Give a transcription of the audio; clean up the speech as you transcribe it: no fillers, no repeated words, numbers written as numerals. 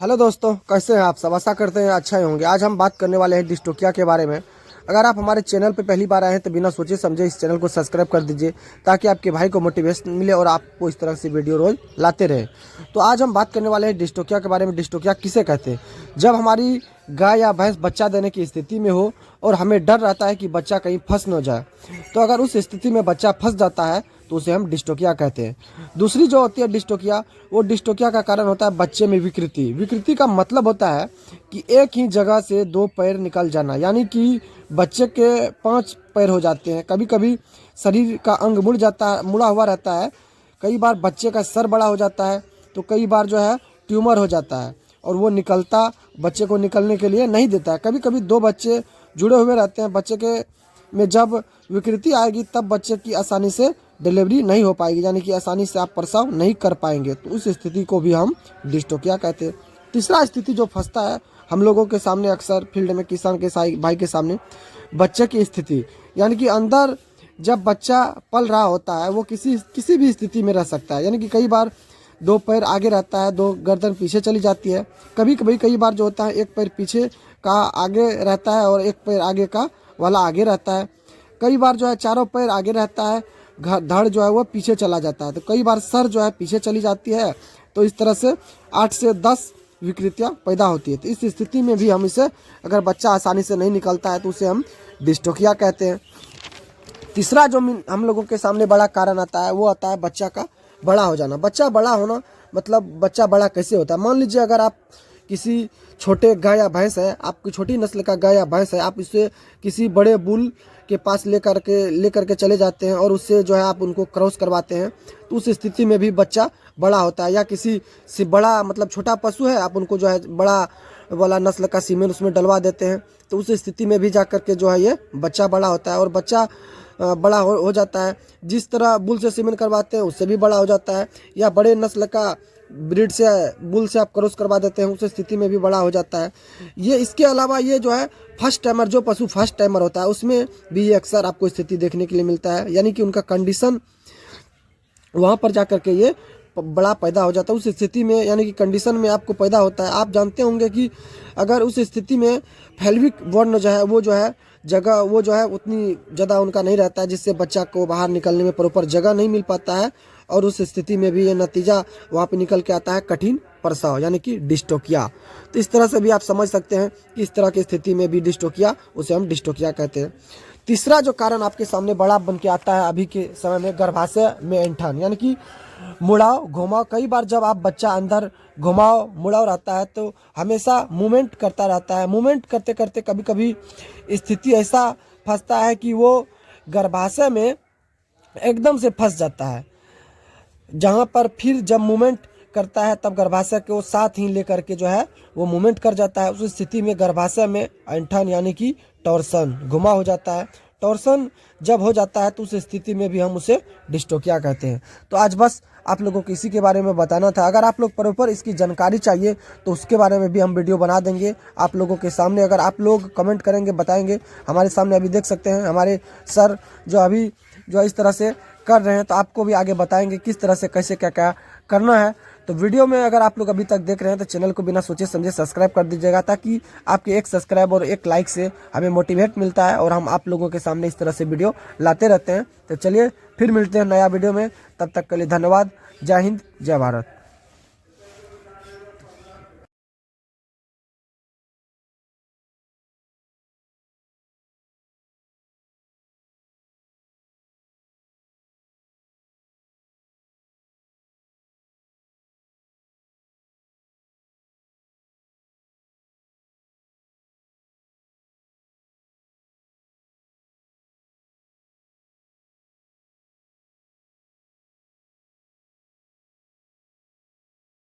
Hello दोस्तों, कैसे हैं आप सब। आशा करते हैं अच्छा ही होंगे। आज हम बात करने वाले हैं डिस्टोपिया के बारे में। अगर आप हमारे चैनल पर पहली बार आए हैं तो बिना सोचे समझे इस चैनल को सब्सक्राइब कर दीजिए, ताकि आपके भाई को मोटिवेशन मिले और आपको इस तरह से वीडियो रोज लाते रहे। तो आज हम बात करने वाले हैं डिस्टोपिया के बारे में। डिस्टोपिया किसे कहते हैं? जब हमारी गाय या भैंस बच्चा देने की स्थिति में हो और हमें डर रहता है कि बच्चा कहीं फंस न जाए, तो अगर उस स्थिति में बच्चा फंस जाता है तो उसे हम डिस्टोपिया कहते हैं। दूसरी जो होती है डिस्टोपिया, वो डिस्टोपिया का कारण होता है बच्चे में विकृति। विकृति का मतलब होता है कि एक ही जगह से दो पैर निकल जाना, यानी कि बच्चे के 5 पैर हो जाते हैं। कभी कभी शरीर का अंग मुड़ जाता है, मुड़ा हुआ रहता है। कई बार बच्चे का सर बड़ा हो जाता है, तो कई बार जो है ट्यूमर हो जाता है और वो निकलता बच्चे को निकलने के लिए नहीं देता है। कभी कभी 2 बच्चे जुड़े हुए रहते हैं। बच्चे के में जब विकृति आएगी तब बच्चे की आसानी से डिलीवरी नहीं हो पाएगी, यानी कि आसानी से आप प्रसव नहीं कर पाएंगे। तो उस स्थिति को भी हम डिस्टोपिया कहते हैं। तीसरा स्थिति जो फंसता है हम लोगों के सामने अक्सर फील्ड में, किसान के भाई के सामने, बच्चे की स्थिति, यानी कि अंदर जब बच्चा पल रहा होता है वो किसी भी स्थिति में रह सकता है। यानी कि कई बार 2 पैर आगे रहता है, 2 गर्दन पीछे चली जाती है। कई बार जो होता है 1 पैर पीछे का आगे रहता है और 1 पैर आगे का वाला आगे रहता है। कई बार जो है 4 पैर आगे रहता है, धड़ जो है वो पीछे चला जाता है। तो कई बार सर जो है पीछे चली जाती है। तो इस तरह से 8 से 10 विकृतियाँ पैदा होती है। तो इस स्थिति में भी हम इसे, अगर बच्चा आसानी से नहीं निकलता है तो उसे हम डिस्टोपिया कहते हैं। तीसरा जो हम लोगों के सामने बड़ा कारण आता है वो आता है बच्चा का बड़ा हो जाना। बच्चा बड़ा होना मतलब बच्चा बड़ा कैसे होता है? मान लीजिए अगर आप किसी छोटे गाय या भैंस है, आपकी छोटी नस्ल का गाय या भैंस है, आप इसे किसी बड़े बुल के पास लेकर के चले जाते हैं और उससे जो है आप उनको क्रॉस करवाते हैं, तो उस स्थिति में भी बच्चा बड़ा होता है। या किसी से बड़ा मतलब छोटा पशु है, आप उनको जो है बड़ा वाला नस्ल का सीमेन उसमें डलवा देते हैं, तो उस स्थिति में भी जा कर के जो है ये बच्चा बड़ा होता है। और बच्चा बड़ा हो जाता है। जिस तरह बुल से सीमेन करवाते हैं उससे भी बड़ा हो जाता है। या बड़े नस्ल का ब्रीड से, बुल से आप क्रॉस करवा देते हैं, उस स्थिति में भी बड़ा हो जाता है। ये इसके अलावा ये जो है फर्स्ट टाइमर, जो पशु फर्स्ट टाइमर होता है उसमें भी ये अक्सर आपको स्थिति देखने के लिए मिलता है। यानी कि उनका कंडीशन वहाँ पर जा कर के ये बड़ा पैदा हो जाता है। उस स्थिति में, यानी कि कंडीशन में आपको पैदा होता है। आप जानते होंगे कि अगर उस स्थिति में फेल्विक वर्ण जो है वो जो है जगह, वो जो है उतनी ज़्यादा उनका नहीं रहता है, जिससे बच्चा को बाहर निकलने में प्रॉपर जगह नहीं मिल पाता है। और उस स्थिति में भी ये नतीजा वहाँ पे निकल के आता है कठिन प्रसव, यानी कि डिस्टोपिया। तो इस तरह से भी आप समझ सकते हैं कि इस तरह की स्थिति में भी डिस्टोपिया, उसे हम डिस्टोपिया कहते हैं। तीसरा जो कारण आपके सामने बड़ा बन के आता है अभी के समय में, गर्भाशय में ऐंठन, यानी कि मुड़ाव घुमाव। कई बार जब आप बच्चा अंदर घुमाव मुड़ाव रहता है तो हमेशा मूवमेंट करता रहता है। मूवमेंट करते करते कभी कभी स्थिति ऐसा फंसता है कि वो गर्भाशय में एकदम से फंस जाता है, जहाँ पर फिर जब मूवमेंट करता है तब गर्भाशय को साथ ही लेकर के जो है वो मूवमेंट कर जाता है। उस स्थिति में गर्भाशय में ऐंठन, यानी कि टॉर्सन, घुमा हो जाता है। टॉर्सन जब हो जाता है तो उस स्थिति में भी हम उसे डिस्टोपिया कहते हैं। तो आज बस आप लोगों को इसी के बारे में बताना था। अगर आप लोग प्रॉपर इसकी जानकारी चाहिए तो उसके बारे में भी हम वीडियो बना देंगे आप लोगों के सामने। अगर आप लोग कमेंट करेंगे, बताएंगे, हमारे सामने अभी देख सकते हैं हमारे सर जो अभी जो इस तरह से कर रहे हैं, तो आपको भी आगे बताएंगे किस तरह से कैसे क्या क्या करना है। तो वीडियो में अगर आप लोग अभी तक देख रहे हैं तो चैनल को बिना सोचे समझे सब्सक्राइब कर दीजिएगा, ताकि आपके एक सब्सक्राइब और एक लाइक से हमें मोटिवेट मिलता है और हम आप लोगों के सामने इस तरह से वीडियो लाते रहते हैं। तो चलिए फिर मिलते हैं नया वीडियो में, तब तक के लिए धन्यवाद। जय हिंद, जय भारत।